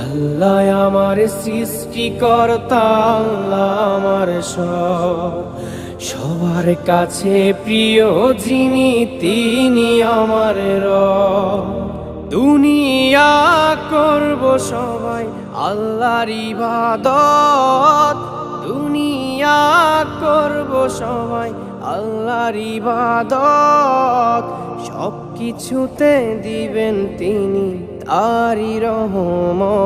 আল্লাহ আমার সৃষ্টিকর্তা, আল্লাহ আমার সব, সবার কাছে প্রিয় যিনি তিনি আমার রব। দুনিয়া করব সবাই আল্লাহর ইবাদত, দুনিয়া করব সবাই আল্লাহর ইবাদত, সব কিছুতে দিবেন তিনি তারই রহমত।